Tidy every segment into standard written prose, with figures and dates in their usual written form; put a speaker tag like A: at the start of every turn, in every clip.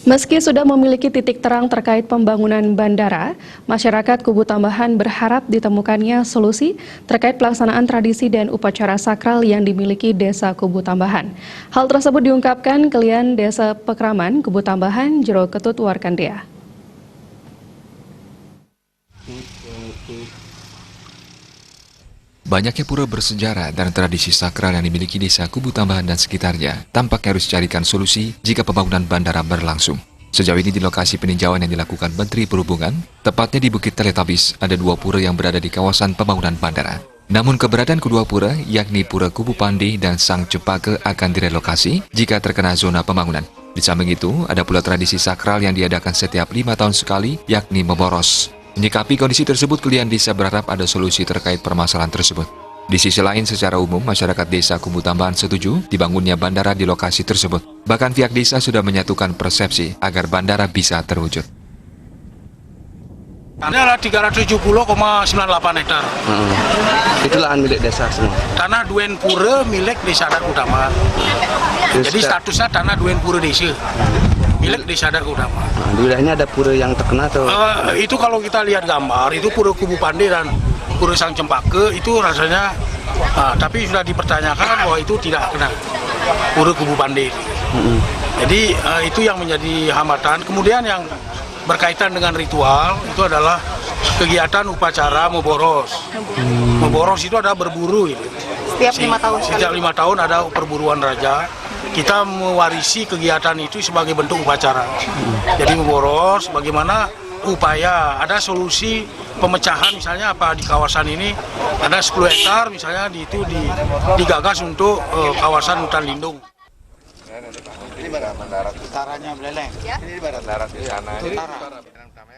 A: Meski sudah memiliki titik terang terkait pembangunan bandara, masyarakat Kubu Tambahan berharap ditemukannya solusi terkait pelaksanaan tradisi dan upacara sakral yang dimiliki Desa Kubu Tambahan. Hal tersebut diungkapkan Kelian Desa Pekraman, Kubu Tambahan, Jero Ketut Warkandea.
B: Banyaknya pura bersejarah dan tradisi sakral yang dimiliki Desa Kubu Tambahan dan sekitarnya tampaknya harus dicarikan solusi jika pembangunan bandara berlangsung. Sejauh ini di lokasi peninjauan yang dilakukan Menteri Perhubungan, tepatnya di Bukit Teletabis, ada dua pura yang berada di kawasan pembangunan bandara. Namun keberadaan kedua pura, yakni Pura Kubu Pande dan Sang Cempaka akan direlokasi jika terkena zona pembangunan. Di samping itu, ada pula tradisi sakral yang diadakan setiap 5 tahun sekali, yakni Meboros. Menyikapi kondisi tersebut, Kelian Desa berharap ada solusi terkait permasalahan tersebut. Di sisi lain, secara umum, masyarakat Desa Kubu Tambahan setuju dibangunnya bandara di lokasi tersebut. Bahkan pihak desa sudah menyatukan persepsi agar bandara bisa terwujud.
C: Ini adalah 370,98 hektar.
D: Itu lahan milik desa semua.
C: Tanah Duen Pura milik Desa Adat Utama. Jadi statusnya tanah Duen Pura Desa. Milik Desa Adat Utama.
D: Nah, di wilayah ini ada pura yang terkena atau?
C: Itu kalau kita lihat gambar, itu Pura Kubu Pande dan Pura Sang Cempaka itu rasanya, tapi sudah dipertanyakan bahwa itu tidak kena Pura Kubu Pande. Jadi itu yang menjadi hambatan. Kemudian yang berkaitan dengan ritual itu adalah kegiatan upacara Meboros. Meboros itu ada berburu.
E: Setiap 5 tahun sekali.
C: Setiap 5 tahun ada perburuan raja. Kita mewarisi kegiatan itu sebagai bentuk upacara. Jadi Meboros bagaimana upaya ada solusi pemecahan, misalnya apa di kawasan ini ada 10 hektar misalnya itu digagas untuk kawasan hutan lindung.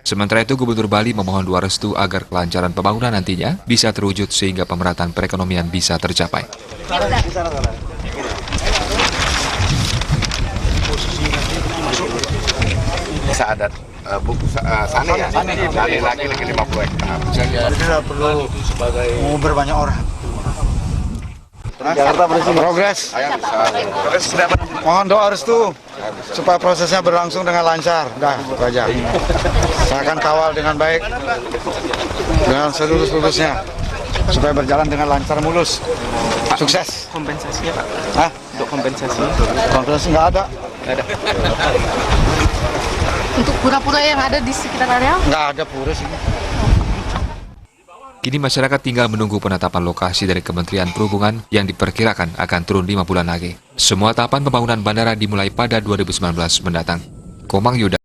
B: Sementara itu, Gubernur Bali memohon doa restu agar kelancaran pembangunan nantinya bisa terwujud sehingga pemerataan perekonomian bisa tercapai.
F: Desa adat Sane ya? Sane lagi 50 hektar.
G: Jadi tidak perlu mengubur banyak orang.
F: Jakarta
G: Progres. Mohon doa restu supaya prosesnya berlangsung dengan lancar. Dah, itu aja. Saya akan kawal dengan baik dengan selurus-lurusnya supaya berjalan dengan lancar mulus. Sukses.
D: Kompensasi ya Pak?
G: Hah?
D: Untuk kompensasi?
G: Kompensasi nggak ada.
E: Untuk pura-pura yang ada di sekitar area?
G: Nggak ada pura sih.
B: Kini masyarakat tinggal menunggu penetapan lokasi dari Kementerian Perhubungan yang diperkirakan akan turun 5 bulan lagi. Semua tahapan pembangunan bandara dimulai pada 2019 mendatang. Komang Yuda.